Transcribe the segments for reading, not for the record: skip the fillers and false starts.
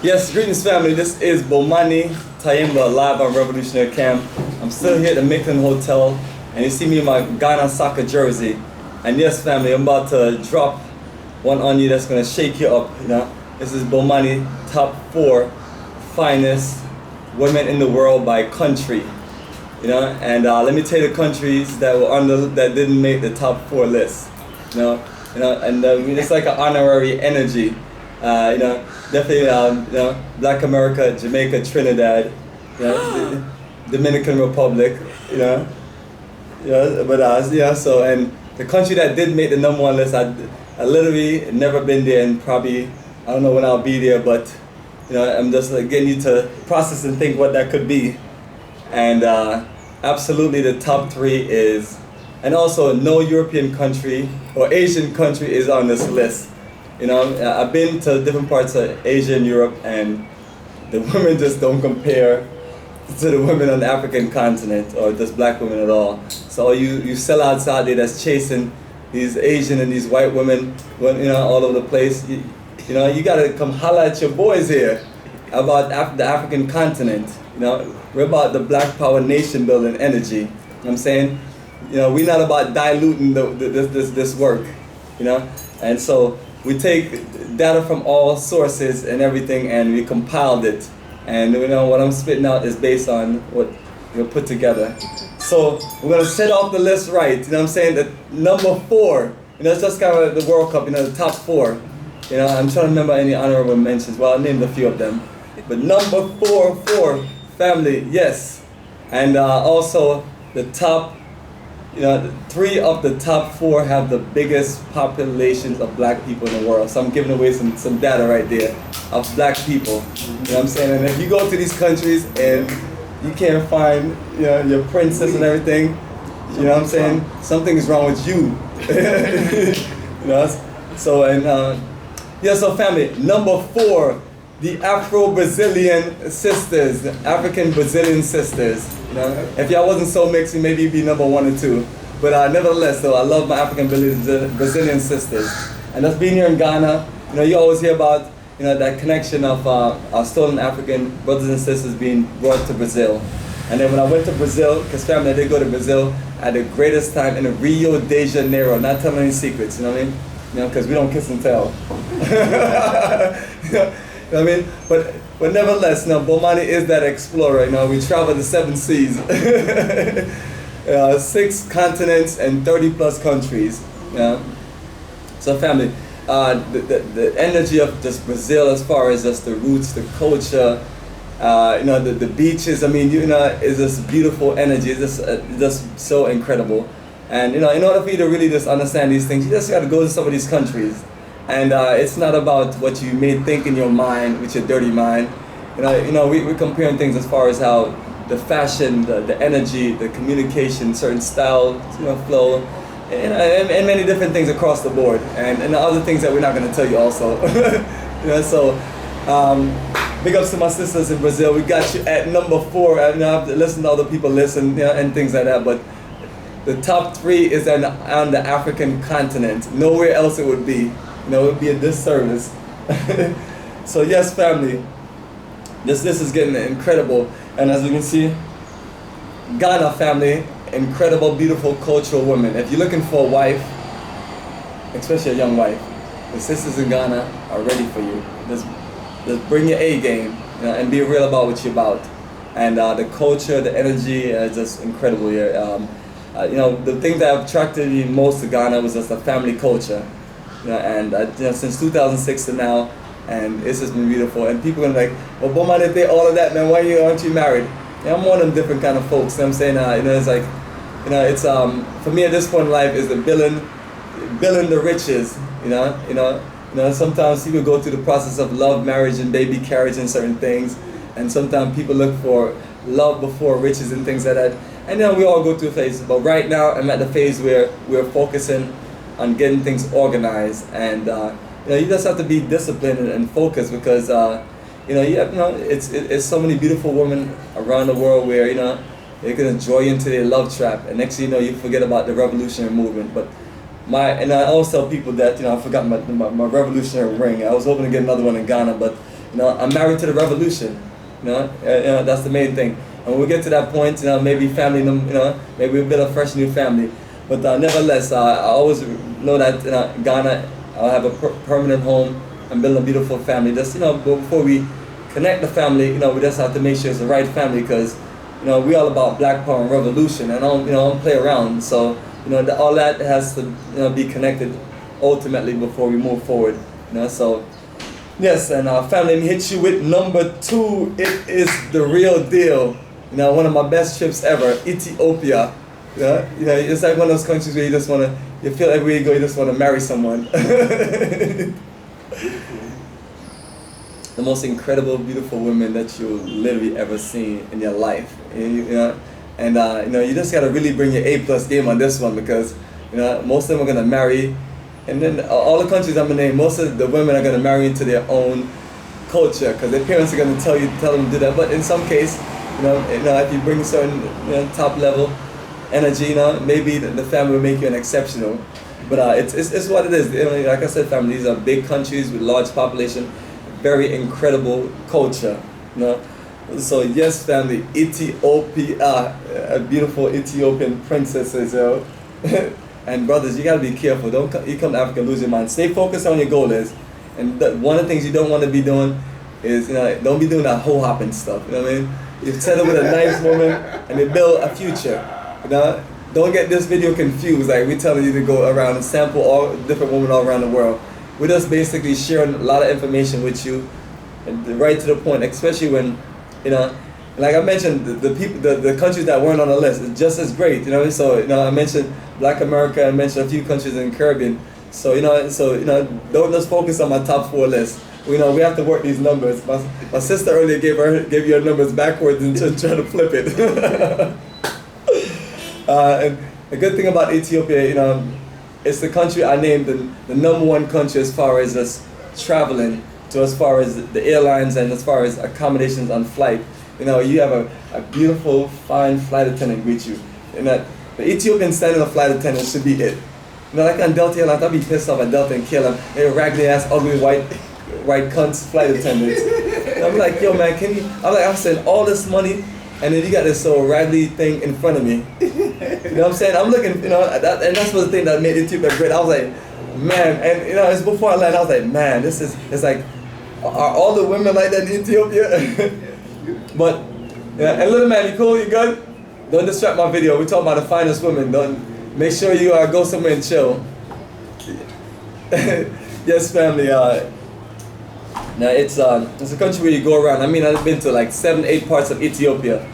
Yes, greetings family. This is BomaniTyehimba live on Revolutionary Camp. I'm still here at the Maitland Hotel, and you see me in my Ghana soccer jersey. And yes, family, I'm about to drop one on you that's gonna shake you up. You know, this is Bomani top 4 finest women in the world by country. You know, and let me tell you the countries that were that didn't make the top 4 list. And it's like an honorary energy. Definitely, Black America, Jamaica, Trinidad, Dominican Republic, So, and the country that did make the number 1 list, I literally never been there, and probably, I don't know when I'll be there, but, I'm just like getting you to process and think what that could be. And absolutely the top 3 is, and also no European country or Asian country is on this list. I've been to different parts of Asia and Europe, and the women just don't compare to the women on the African continent, or just black women at all. So you sellouts out there that's chasing these Asian and these white women, all over the place. You gotta come holler at your boys here about the African continent. We're about the Black Power nation building energy. You know what I'm saying? We're not about diluting this work. And so we take data from all sources and everything, and we compiled it. And what I'm spitting out is based on what we put together. So we're gonna set off the list right. You know what I'm saying? That number 4. It's just kind of the World Cup. The top 4. I'm trying to remember any honorable mentions. Well, I named a few of them. But number 4, family, yes. And also the top. 3 of the top 4 have the biggest populations of black people in the world. So I'm giving away some data right there of black people. You know what I'm saying? And if you go to these countries and you can't find your princess and everything, you know what I'm saying? Something is wrong with you. So so family, number 4, the Afro-Brazilian sisters, the African Brazilian sisters. If y'all wasn't so mixed, maybe you'd be number 1 or 2. But nevertheless, though, I love my African Brazilian sisters. And that's being here in Ghana. You always hear about that connection of our stolen African brothers and sisters being brought to Brazil. And then when I went to Brazil, because family, I did go to Brazil, I had the greatest time in Rio de Janeiro. Not telling any secrets, you know what I mean? Because we don't kiss and tell. You know what I mean? But nevertheless, Bomani is that explorer. We travel the 7 seas, 6 continents, and 30 plus countries. So family, the energy of just Brazil, as far as just the roots, the culture, the beaches. Is this beautiful energy. It's just so incredible. And in order for you to really just understand these things, you just got to go to some of these countries. And it's not about what you may think in your mind, with your dirty mind. We're comparing things as far as how the fashion, the energy, the communication, certain style, flow, and many different things across the board. And other things that we're not going to tell you also. So big ups to my sisters in Brazil. We got you at number 4. I have to listen to other people listen, and things like that. But the top 3 is on the African continent. Nowhere else it would be. It would be a disservice. So yes, family, this is getting incredible. And as you can see, Ghana family, incredible, beautiful, cultural women. If you're looking for a wife, especially a young wife, the sisters in Ghana are ready for you. Just bring your A game, and be real about what you're about. And the culture, the energy is just incredible here. The thing that attracted me most to Ghana was just the family culture. Since 2006 to now, and it's just been beautiful. And people are like, well, Bomani, if they all of that, man, why aren't you married? I'm one of them different kind of folks. You know what I'm saying? It's like, it's for me at this point in life is the billing the riches. Sometimes people go through the process of love, marriage, and baby carriage and certain things, and sometimes people look for love before riches and things like that. And we all go through phases. But right now, I'm at the phase where we're focusing on getting things organized, and you just have to be disciplined and focused, because it's so many beautiful women around the world where they can draw you into their love trap, and next thing you know, you forget about the revolutionary movement. But and I always tell people that, I forgot my revolutionary ring. I was hoping to get another one in Ghana, but I'm married to the revolution. That's the main thing. And when we get to that point, maybe family, maybe we build a fresh new family. But nevertheless, I always know that Ghana, I'll have a permanent home and build a beautiful family. Just before we connect the family, we just have to make sure it's the right family, because we all about Black Power and revolution, and I don't play around. So all that has to be connected ultimately before we move forward. So yes, and family, let me hit you with number 2. It is the real deal. One of my best trips ever, Ethiopia. It's like one of those countries where you feel everywhere you go, you just want to marry someone. The most incredible, beautiful women that you'll literally ever see in your life. You just gotta really bring your A+ game on this one, because most of them are gonna marry, and then all the countries I'm gonna name, most of the women are gonna marry into their own culture, because their parents are gonna tell them to do that. But in some case, if you bring certain top level energy, maybe the family will make you an exceptional. But it's what it is. Like I said, family, these are big countries with large population, very incredible culture. So yes, family, Ethiopia, a beautiful Ethiopian princesses, and brothers, you gotta be careful. You come to Africa and lose your mind. Stay focused on your goal is, and one of the things you don't want to be doing is, don't be doing that whole hopping stuff. You know what I mean? You settle with a nice woman and you build a future. Don't get this video confused. Like, we're telling you to go around and sample all different women all around the world. We're just basically sharing a lot of information with you, and right to the point. Especially when, like I mentioned, the countries that weren't on the list is just as great. So I mentioned Black America, I mentioned a few countries in the Caribbean. So don't just focus on my top 4 list. We have to work these numbers. My sister earlier gave you her numbers backwards and just try to flip it. And the good thing about Ethiopia, it's the country I named the number 1 country as far as us traveling, to as far as the airlines and as far as accommodations on flight. You have a beautiful, fine flight attendant greet you. And that the Ethiopian standard of flight attendant should be it. Like on Delta Airlines, I'd be pissed off at Delta and kill them. They're raggedy ass, ugly white cunts flight attendants. And I'm like, yo man, I'm saying all this money, and then you got this raggedy thing in front of me. You know what I'm saying? I'm looking, and that's the thing that made Ethiopia great. I was like, man, and it's before I landed, I was like, man, it's like, are all the women like that in Ethiopia? But, and little man, you cool, you good? Don't distract my video. We're talking about the finest women. Make sure you go somewhere and chill. Yes, family. Now it's a country where you go around. I mean, I've been to like 7, 8 parts of Ethiopia,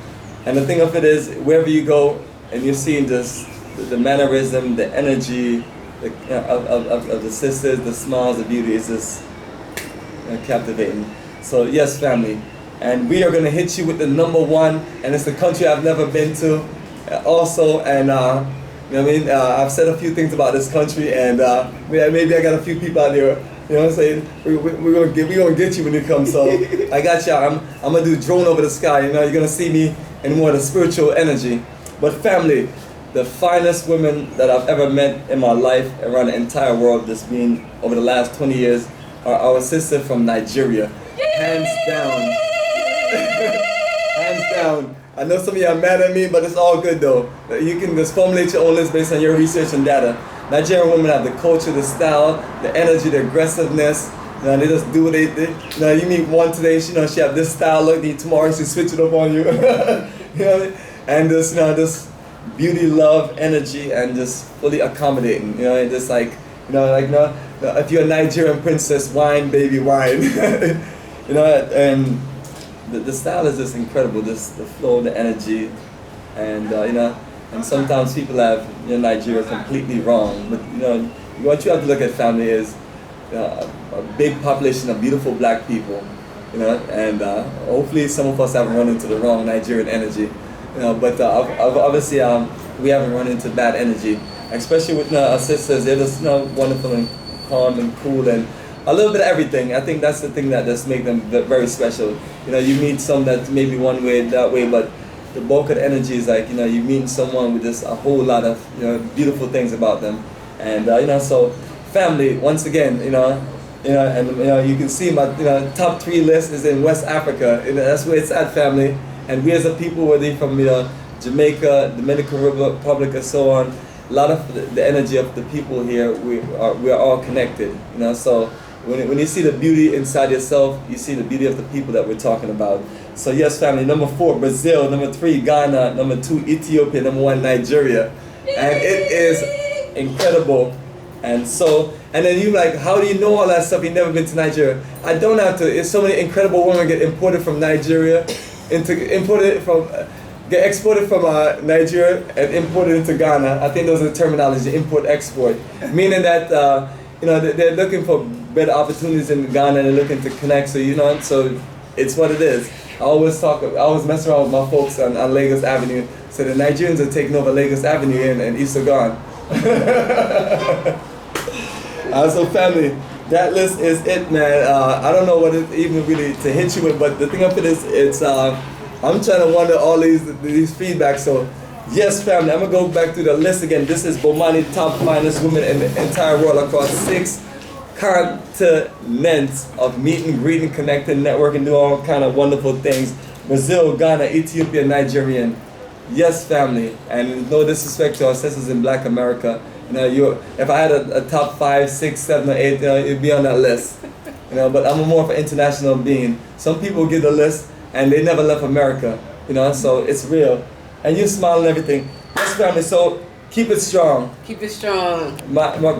and the thing of it is, wherever you go, and you're seeing just the mannerism, the energy of the sisters, the smiles, the beauty is just captivating. So yes, family, and we are gonna hit you with the number 1, and it's the country I've never been to, also, and I've said a few things about this country, and maybe I got a few people out there. You know what I'm saying? We're gonna get you when you come. So I got y'all. I'm gonna do drone over the sky. You're gonna see me in more of the spiritual energy. But family, the finest women that I've ever met in my life around the entire world, just being over the last 20 years, are our sister from Nigeria. Hands down. Hands down. I know some of you are mad at me, but it's all good though. You can just formulate your own list based on your research and data. Nigerian women have the culture, the style, the energy, the aggressiveness. They just do what they do. You meet one today, she have this style look, tomorrow she switch it up on you. And this beauty, love, energy, and just fully accommodating. Just like, if you're a Nigerian princess, wine, baby, wine. And the style is just incredible. Just the flow, the energy, and and sometimes people have Nigeria completely wrong. But what you have to look at, family, is a big population of beautiful black people. And hopefully some of us haven't run into the wrong Nigerian energy. But obviously we haven't run into bad energy, especially with our sisters. They're just wonderful and calm and cool and a little bit of everything. I think that's the thing that just makes them very special. You meet some that maybe one way, that way, but the bulk of the energy is like, you meet someone with just a whole lot of beautiful things about them. And so family, once again, and you can see my top 3 list is in West Africa. That's where it's at, family. And we as a people, whether you're from Jamaica, Dominican Republic, and so on, a lot of the energy of the people here, we are all connected. So when you see the beauty inside yourself, you see the beauty of the people that we're talking about. So yes, family. Number 4, Brazil. Number 3, Ghana. Number 2, Ethiopia. Number 1, Nigeria. And it is incredible. And then you like, how do you know all that stuff? You've never been to Nigeria. I don't have to. It's so many incredible women get imported from Nigeria, get exported from Nigeria and imported into Ghana. I think those are the terminology, import, export. Meaning that, they're looking for better opportunities in Ghana and they're looking to connect. So, so it's what it is. I always mess around with my folks on Lagos Avenue. So the Nigerians are taking over Lagos Avenue and East are gone. So family, that list is it, man. I don't know what it even really to hit you with, but the thing of it is, I'm trying to wonder all these feedback. So yes, family, I'm gonna go back to the list again. This is Bomani top finest women in the entire world across 6 continents of meeting, greeting, connecting, networking, doing all kind of wonderful things. Brazil, Ghana, Ethiopia, Nigerian. Yes, family, and no disrespect to our sisters in Black America. If I had a top 5, 6, 7, or 8, it'd be on that list. But I'm more of an international being. Some people get the list and they never left America. So it's real. And you smile and everything. Yes, family. So keep it strong. Keep it strong. My